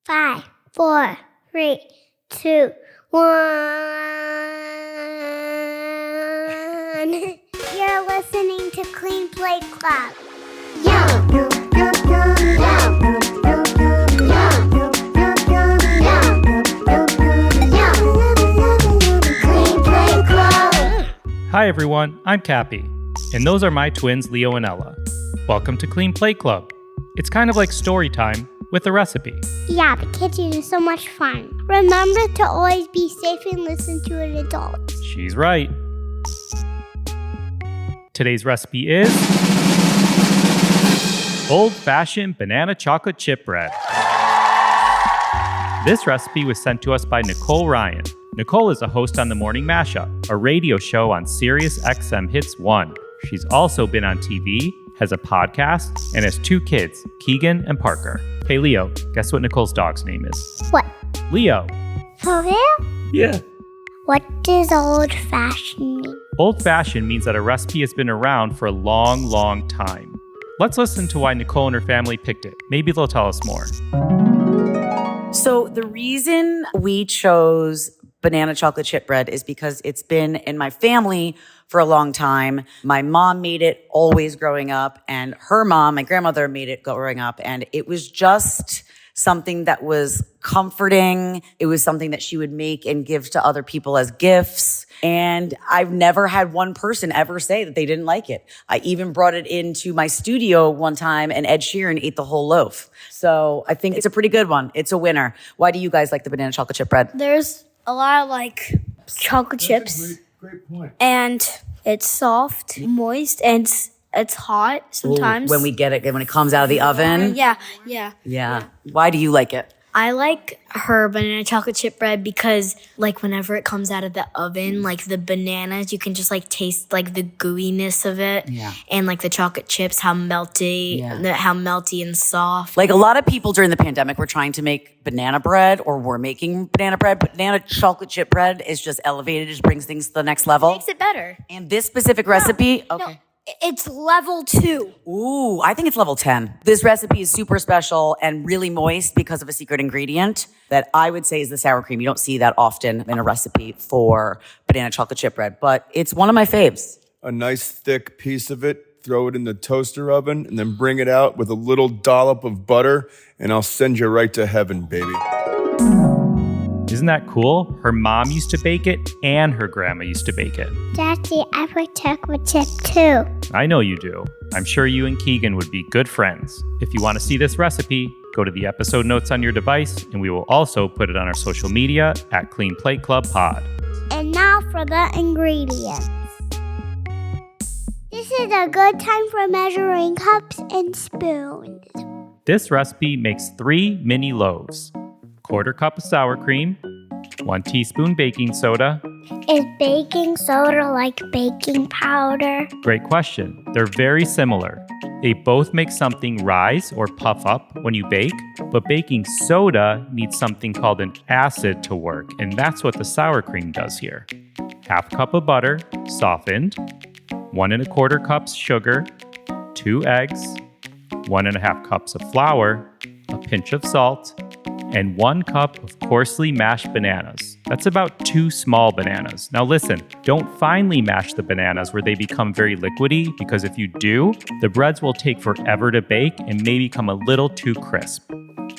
5, 4, 3, 2, 1. You're listening to Clean Plate Club. Yum, yum, yum, yum, yum, yum, yum, yum, yum, yum, Clean Plate Club. Hi everyone, I'm Cappy, and those are my twins Leo and Ella. Welcome to Clean Plate Club. It's kind of like story time with a recipe. Yeah, the kitchen is so much fun. Remember to always be safe and listen to an adult. She's right. Today's recipe is old-fashioned banana chocolate chip bread. This recipe was sent to us by Nicole Ryan. Nicole is a host on The Morning Mashup, a radio show on SiriusXM Hits 1. She's also been on TV, has a podcast, and has 2 kids, Keegan and Parker. Hey Leo, guess what Nicole's dog's name is? What? Leo. For real? Yeah. What does old-fashioned mean? Old-fashioned means that a recipe has been around for a long, long time. Let's listen to why Nicole and her family picked it. Maybe they'll tell us more. So the reason we chose banana chocolate chip bread is because it's been in my family for a long time. My mom made it always growing up, and her mom, my grandmother, made it growing up. And it was just something that was comforting. It was something that she would make and give to other people as gifts. And I've never had one person ever say that they didn't like it. I even brought it into my studio one time, and Ed Sheeran ate the whole loaf. So I think it's a pretty good one. It's a winner. Why do you guys like the banana chocolate chip bread? There's a lot of chocolate chips. Great point. And it's soft, moist, and it's hot sometimes. Ooh, when we get it, when it comes out of the oven. Yeah. Why do you like it? I like her banana chocolate chip bread because whenever it comes out of the oven, the bananas, you can just taste the gooiness of it. Yeah. And the chocolate chips, how melty and soft. A lot of people during the pandemic were trying to make banana bread, or were making banana bread. Banana chocolate chip bread is just elevated, just brings things to the next level. Makes it better. And this specific recipe, okay. No, it's level 2. Ooh, I think it's level 10. This recipe is super special and really moist because of a secret ingredient that I would say is the sour cream. You don't see that often in a recipe for banana chocolate chip bread, but it's one of my faves. A nice thick piece of it, throw it in the toaster oven, and then bring it out with a little dollop of butter, and I'll send you right to heaven, baby. Isn't that cool? Her mom used to bake it, and her grandma used to bake it. Daddy, I put chocolate chip too. I know you do. I'm sure you and Keegan would be good friends. If you want to see this recipe, go to the episode notes on your device, and we will also put it on our social media at Clean Plate Club Pod. And now for the ingredients. This is a good time for measuring cups and spoons. This recipe makes 3 mini loaves. 1/4 cup of sour cream, 1 teaspoon baking soda. Is baking soda like baking powder? Great question. They're very similar. They both make something rise or puff up when you bake, but baking soda needs something called an acid to work, and that's what the sour cream does here. 1/2 cup of butter, softened, 1 1/4 cups sugar, 2 eggs, 1 1/2 cups of flour, a pinch of salt, and 1 cup of coarsely mashed bananas. That's about 2 small bananas. Now listen, don't finely mash the bananas where they become very liquidy, because if you do, the breads will take forever to bake and may become a little too crisp.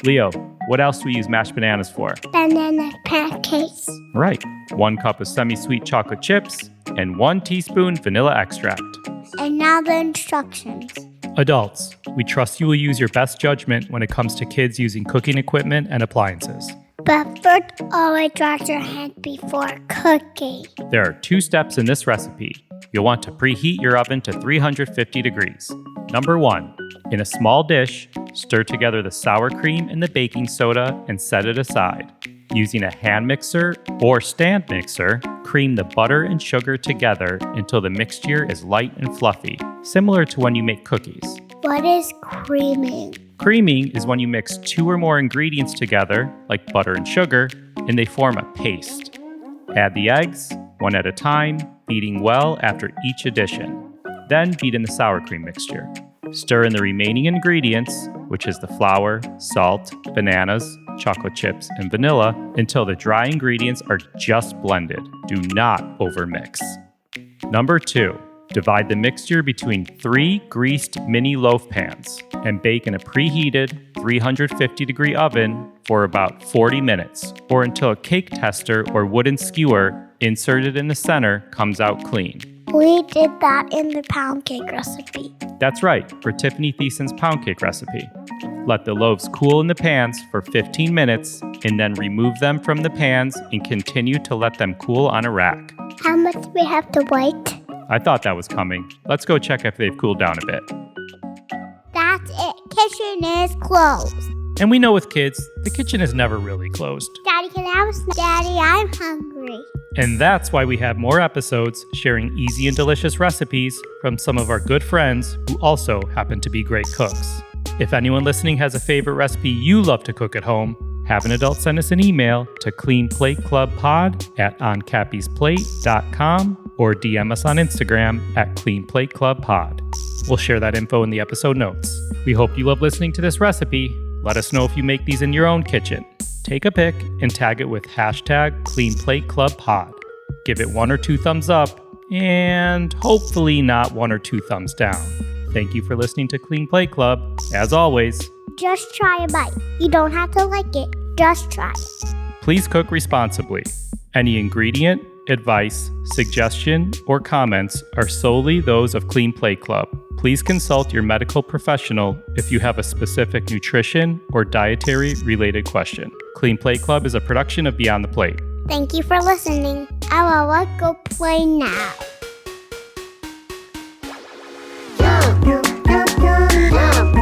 Leo, what else do we use mashed bananas for? Banana pancakes. Right, 1 cup of semi-sweet chocolate chips and 1 teaspoon vanilla extract. And now the instructions. Adults, we trust you will use your best judgment when it comes to kids using cooking equipment and appliances. But first, always wash your hands before cooking. There are 2 steps in this recipe. You'll want to preheat your oven to 350 degrees. Number 1, in a small dish, stir together the sour cream and the baking soda and set it aside. Using a hand mixer or stand mixer, cream the butter and sugar together until the mixture is light and fluffy, similar to when you make cookies. What is creaming? Creaming is when you mix 2 or more ingredients together, like butter and sugar, and they form a paste. Add the eggs, 1 at a time, beating well after each addition. Then beat in the sour cream mixture. Stir in the remaining ingredients, which is the flour, salt, bananas, chocolate chips, and vanilla until the dry ingredients are just blended. Do not overmix. Number 2, divide the mixture between 3 greased mini loaf pans and bake in a preheated 350-degree oven for about 40 minutes or until a cake tester or wooden skewer inserted in the center comes out clean. We did that in the pound cake recipe. That's right, for Tiffany Thiessen's pound cake recipe. Let the loaves cool in the pans for 15 minutes and then remove them from the pans and continue to let them cool on a rack. How much do we have to wait? I thought that was coming. Let's go check if they've cooled down a bit. That's it. Kitchen is closed. And we know with kids, the kitchen is never really closed. Daddy, can I have a snack? Daddy, I'm hungry. And that's why we have more episodes sharing easy and delicious recipes from some of our good friends who also happen to be great cooks. If anyone listening has a favorite recipe you love to cook at home, have an adult send us an email to cleanplateClubPod@oncappysplate.com or DM us on Instagram @cleanplateclubpod. We'll share that info in the episode notes. We hope you love listening to this recipe. Let us know if you make these in your own kitchen. Take a pic and tag it with #CleanPlateClubPod. Give it 1 or 2 thumbs up and hopefully not 1 or 2 thumbs down. Thank you for listening to Clean Plate Club. As always, Just try a bite. You don't have to like it. Just try it. please cook responsibly. Any ingredient, advice, suggestion, or comments are solely those of Clean Plate Club. Please consult your medical professional if you have a specific nutrition or dietary related question. Clean Plate Club is a production of Beyond the Plate. Thank you for listening. I will go play now. Jump, jump, jump, jump, jump.